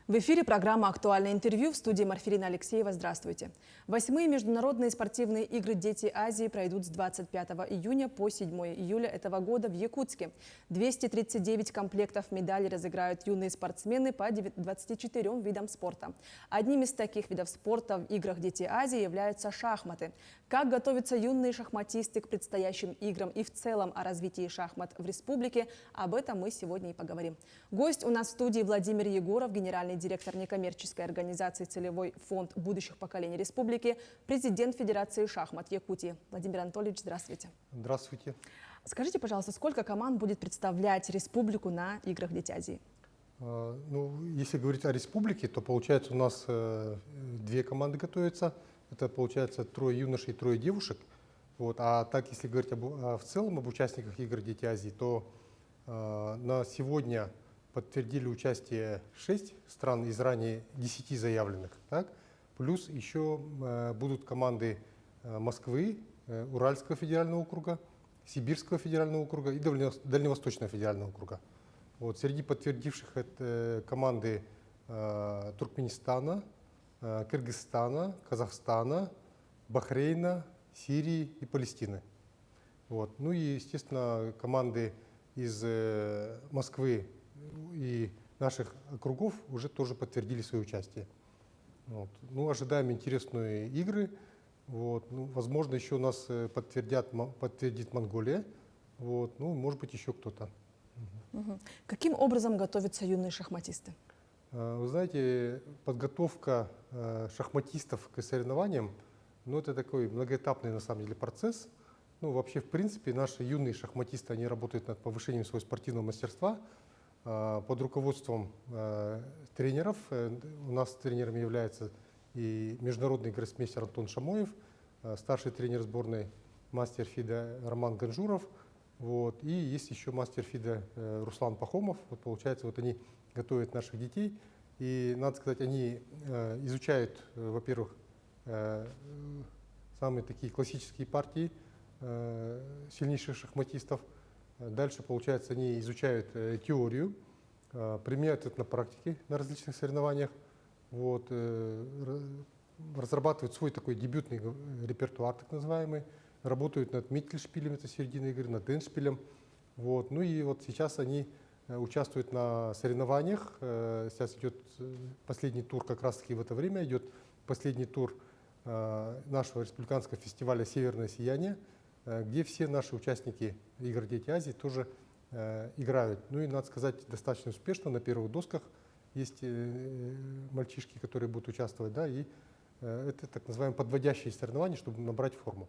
В эфире программа «Актуальное интервью», в студии Марфирина Алексеева. Здравствуйте. 8-е международные спортивные игры «Дети Азии» пройдут с 25 июня по 7 июля этого года в Якутске. 239 комплектов медалей разыграют юные спортсмены по 24 видам спорта. Одним из таких видов спорта в играх «Дети Азии» являются шахматы. Как готовятся юные шахматисты к предстоящим играм и в целом о развитии шахмат в республике, об этом мы сегодня и поговорим. Гость у нас в студии Владимир Егоров, генеральный директор некоммерческой организации «Целевой фонд будущих поколений республики», президент Федерации шахмат Якутии. Владимир Анатольевич, здравствуйте. Здравствуйте. Скажите, пожалуйста, сколько команд будет представлять республику на играх «Дети Азии»? Если говорить о республике, то получается у нас две команды готовятся. Это получается 3 юношей и 3 девушек. А так, если говорить в целом об участниках игр «Дети Азии», то на сегодня подтвердили участие 6 стран из ранее 10 заявленных. Так? Плюс еще будут команды Москвы, Уральского федерального округа, Сибирского федерального округа и Дальневосточного федерального округа. Среди подтвердивших это команды Туркменистана, Кыргызстана, Казахстана, Бахрейна, Сирии и Палестины. Ну и, естественно, команды из Москвы и наших округов уже тоже подтвердили свое участие. Ожидаем интересные игры. Возможно, еще у нас подтвердит Монголия. Может быть, еще кто-то. Каким образом готовятся юные шахматисты? Вы знаете, подготовка шахматистов к соревнованиям, это такой многоэтапный на самом деле процесс. Вообще, в принципе, наши юные шахматисты, они работают над повышением своего спортивного мастерства под руководством тренеров. У нас тренером является и международный гроссмейстер Антон Шамоев, старший тренер сборной мастер ФИДа Роман Ганжуров, и есть еще мастер ФИДа Руслан Пахомов. Получается, они готовят наших детей. И, надо сказать, они изучают, во-первых, самые такие классические партии сильнейших шахматистов. Дальше, получается, они изучают теорию, применяют это на практике на различных соревнованиях, разрабатывают свой такой дебютный репертуар, так называемый, работают над Миттельшпилем, это середина игры, над Эндшпилем. Сейчас они участвуют на соревнованиях. Сейчас идет последний тур, как раз-таки в это время идет последний тур нашего республиканского фестиваля «Северное сияние», где все наши участники игр «Дети Азии» тоже играют. И, надо сказать, достаточно успешно. На первых досках есть мальчишки, которые будут участвовать, и это так называемые подводящие соревнования, чтобы набрать форму.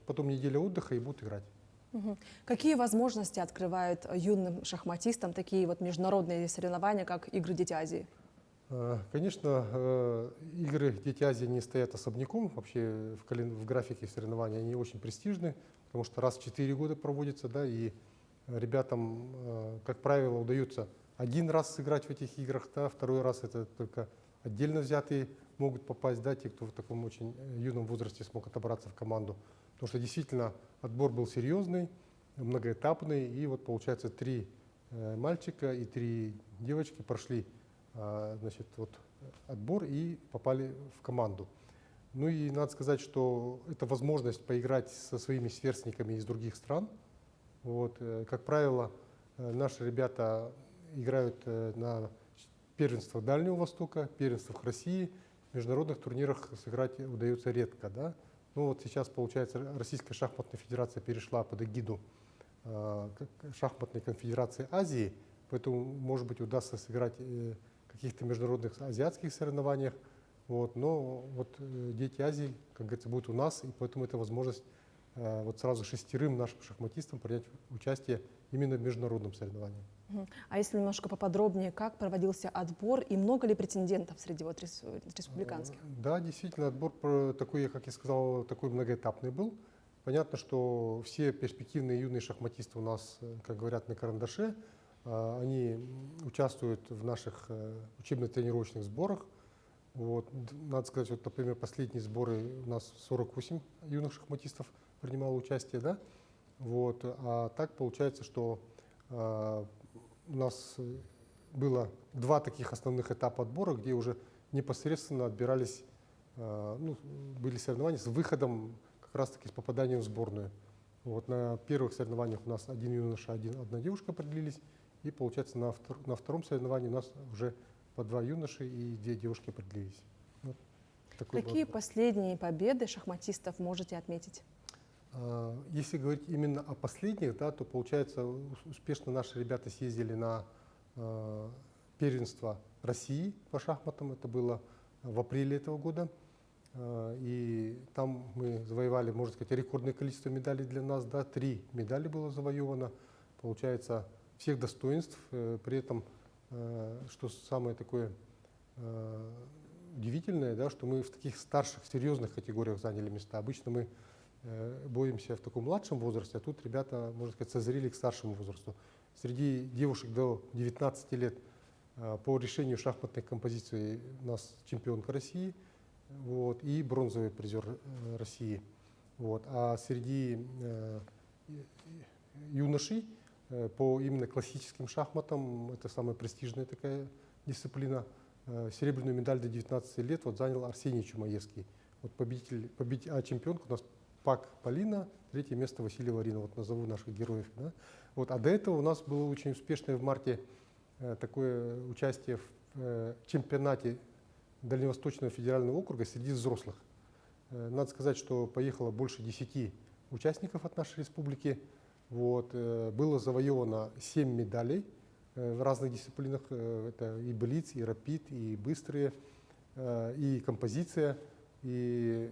Потом неделя отдыха и будут играть. Какие возможности открывают юным шахматистам такие международные соревнования, как игры «Дети Азии»? Конечно, игры «Дети Азии» не стоят особняком. Вообще в графике соревнований они очень престижны, потому что раз в 4 года проводятся, и ребятам, как правило, удается один раз сыграть в этих играх, второй раз это только отдельно взятые могут попасть, те, кто в таком очень юном возрасте смог отобраться в команду. Потому что действительно отбор был серьезный, многоэтапный, и получается 3 мальчика и 3 девочки прошли отбор и попали в команду. И надо сказать, что это возможность поиграть со своими сверстниками из других стран. Как правило, наши ребята играют на первенствах Дальнего Востока, первенствах России. В международных турнирах сыграть удается редко. Сейчас, получается, Российская шахматная федерация перешла под эгиду Шахматной конфедерации Азии, поэтому, может быть, удастся сыграть в каких-то международных азиатских соревнованиях. Но «Дети Азии», как говорится, будут у нас, и поэтому это возможность сразу 6 нашим шахматистам принять участие именно в международном соревновании. А если немножко поподробнее, как проводился отбор и много ли претендентов среди республиканских? Да, действительно, отбор такой, как я сказал, такой многоэтапный был. Понятно, что все перспективные юные шахматисты у нас, как говорят, на карандаше. Они участвуют в наших учебно-тренировочных сборах. Надо сказать, например, последние сборы у нас 48 юных шахматистов принимало участие, А так получается, что у нас было два таких основных этапа отбора, где уже непосредственно отбирались, ну, были соревнования с выходом как раз-таки с попаданием в сборную. Вот на первых соревнованиях у нас один юноша, одна девушка определились, и получается на втором соревновании у нас уже по два юноши и две девушки определились. Вот такой был Какие отбор. последние победы шахматистов можете отметить? Если говорить именно о последних, да, то получается успешно наши ребята съездили на первенство России по шахматам. Это было в апреле этого года. И там мы завоевали, можно сказать, рекордное количество медалей для нас. Да, 3 медали было завоевано. Получается, всех достоинств. При этом, что самое такое удивительное, да, что мы в таких старших, серьезных категориях заняли места. Обычно мы боремся в таком младшем возрасте, а тут ребята, можно сказать, созрели к старшему возрасту. Среди девушек до 19 лет по решению шахматной композиции у нас чемпионка России, вот, и бронзовый призер России. Вот. А среди юношей по именно классическим шахматам, это самая престижная такая дисциплина, серебряную медаль до 19 лет вот занял Арсений Чумаевский. Вот а чемпионка у нас Пак Полина, третье место Василий Ларина. Вот назову наших героев. Да? Вот, а до этого у нас было очень успешное в марте такое участие в чемпионате Дальневосточного федерального округа среди взрослых. Надо сказать, что поехало больше 10 участников от нашей республики. Вот, было завоевано 7 медалей в разных дисциплинах. Это и блиц, и рапид, и быстрые, и композиция. И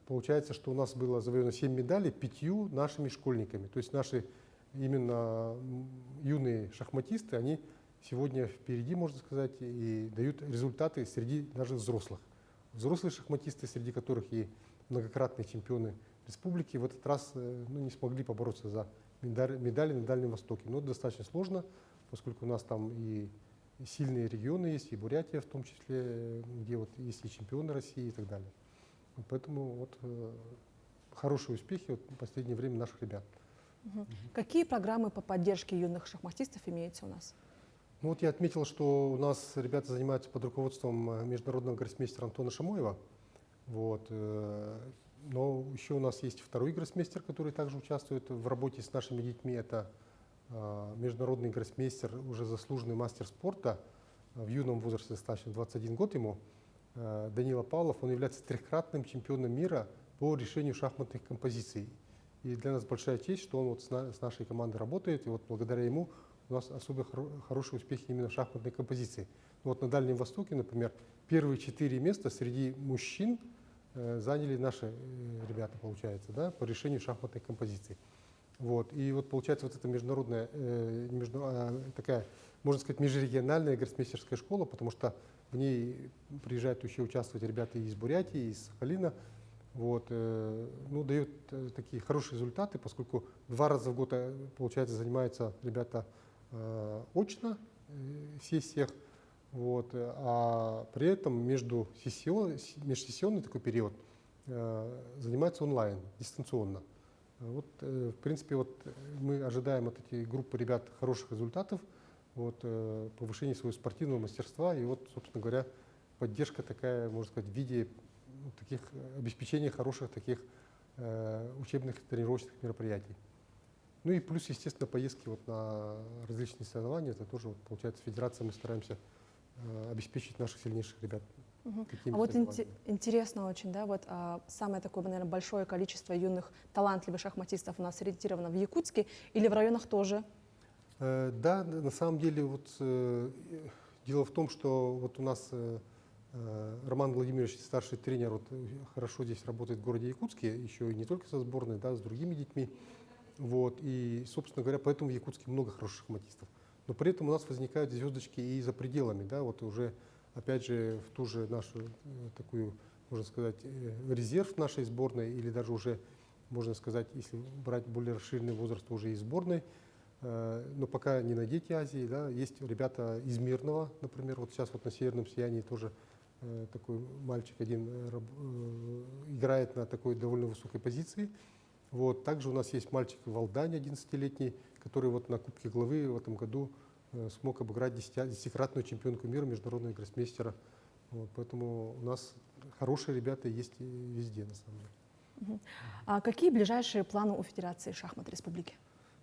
получается, что у нас было завоевано 7 медалей 5 нашими школьниками. То есть наши именно юные шахматисты, они сегодня впереди, можно сказать, и дают результаты среди даже взрослых. Взрослые шахматисты, среди которых и многократные чемпионы республики, в этот раз не смогли побороться за медали на Дальнем Востоке. Но это достаточно сложно, поскольку у нас там и сильные регионы есть, и Бурятия в том числе, где вот есть и чемпионы России и так далее. Поэтому вот хорошие успехи вот в последнее время наших ребят. Какие программы по поддержке юных шахматистов имеются у нас? Ну вот я отметил, что у нас ребята занимаются под руководством международного гроссмейстера Антона Шамоева. Вот. Но еще у нас есть второй гроссмейстер, который также участвует в работе с нашими детьми. Это международный гроссмейстер, уже заслуженный мастер спорта в юном возрасте, достаточно 21 год ему, Данила Павлов. Он является трехкратным чемпионом мира по решению шахматных композиций. И для нас большая честь, что он вот с нашей командой работает, и вот благодаря ему у нас особо хорошие успехи именно в шахматной композиции. Вот на Дальнем Востоке, например, первые 4 места среди мужчин заняли наши ребята, получается, да, по решению шахматной композиции. Вот. И вот получается вот эта международная, такая, можно сказать, межрегиональная гроссмейстерская школа, потому что в ней приезжают еще участвовать ребята и из Бурятии, и из Сахалина. Вот, ну, дает такие хорошие результаты, поскольку 2 раза в год, получается, занимаются ребята очно в сессиях, вот, а при этом межсессионный такой период занимаются онлайн, дистанционно. Вот, в принципе, вот мы ожидаем от этой группы ребят хороших результатов, вот, повышения своего спортивного мастерства, и вот, собственно говоря, поддержка такая, можно сказать, в виде таких обеспечения хороших таких учебных тренировочных мероприятий. Ну и плюс, естественно, поездки вот на различные соревнования, это тоже, вот, получается, федерация, мы стараемся обеспечить наших сильнейших ребят. А вот интересно очень, да, вот самое такое, наверное, большое количество юных талантливых шахматистов у нас ориентировано в Якутске или в районах тоже? Да, на самом деле, вот дело в том, что вот у нас Роман Владимирович, старший тренер, вот, хорошо здесь работает в городе Якутске, еще и не только со сборной, да, с другими детьми. Вот, и, собственно говоря, поэтому в Якутске много хороших шахматистов. Но при этом у нас возникают звездочки и за пределами, да, вот уже, опять же, в ту же нашу такую, можно сказать, резерв нашей сборной, или даже уже, можно сказать, если брать более расширенный возраст, уже и сборной, но пока не на Дети Азии, да, есть ребята из Мирного, например, вот сейчас вот на Северном Сиянии тоже такой мальчик один играет на такой довольно высокой позиции. Вот. Также у нас есть мальчик в Алдане, 11-летний, который вот на Кубке Главы в этом году смог обыграть десятикратную чемпионку мира, международного гроссмейстера. Вот, поэтому у нас хорошие ребята есть и везде, на самом деле. А какие ближайшие планы у Федерации шахмат республики?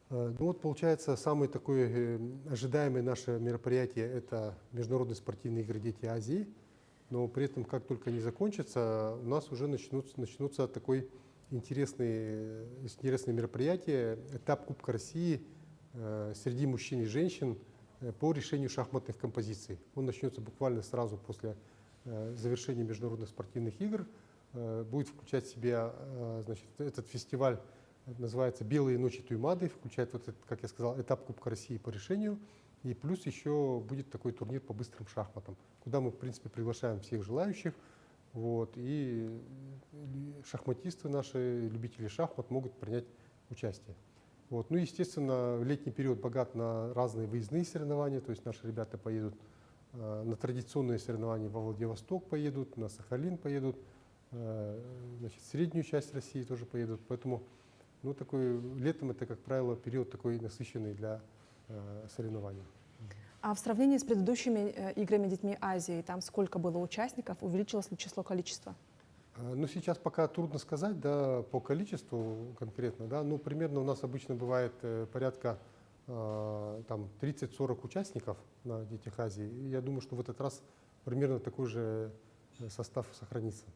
Ну вот получается, самое такое ожидаемое наше мероприятие – это Международные спортивные игры «Дети Азии». Но при этом, как только они закончатся, у нас уже начнутся такой интересные мероприятия, этап Кубка России среди мужчин и женщин по решению шахматных композиций. Он начнется буквально сразу после завершения Международных спортивных игр. Будет включать в себя, значит, этот фестиваль называется «Белые ночи Туймады», включает, вот этот, как я сказал, этап Кубка России по решению. И плюс еще будет такой турнир по быстрым шахматам, куда мы, в принципе, приглашаем всех желающих. Вот, и шахматисты наши, любители шахмат, могут принять участие. Вот. Ну, естественно, летний период богат на разные выездные соревнования, то есть наши ребята поедут на традиционные соревнования во Владивосток поедут, на Сахалин поедут, значит, в среднюю часть России тоже поедут. Поэтому ну, такой, летом это, как правило, период такой насыщенный для соревнований. А в сравнении с предыдущими играми детьми Азии, там сколько было участников, увеличилось ли количество? Ну, сейчас пока трудно сказать, да, по количеству конкретно, да, ну, примерно у нас обычно бывает порядка там 30-40 участников на Детях Азии. И я думаю, что в этот раз примерно такой же состав сохранится.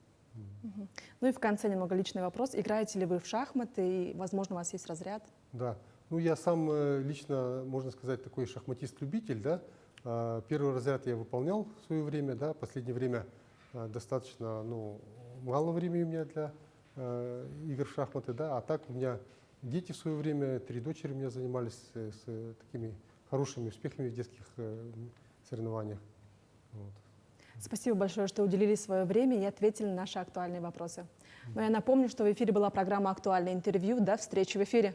Ну и в конце немного личный вопрос. Играете ли вы в шахматы и, возможно, у вас есть разряд? Да. Ну, я сам лично, можно сказать, такой шахматист-любитель, да. Первый разряд я выполнял в свое время, да. В последнее время достаточно, ну, мало времени у меня для игр в шахматы, да. А так у меня дети в свое время, 3 дочери у меня занимались с такими хорошими успехами в детских соревнованиях. Вот. Спасибо большое, что уделили свое время и ответили на наши актуальные вопросы. Но я напомню, что в эфире была программа «Актуальное интервью». До встречи в эфире.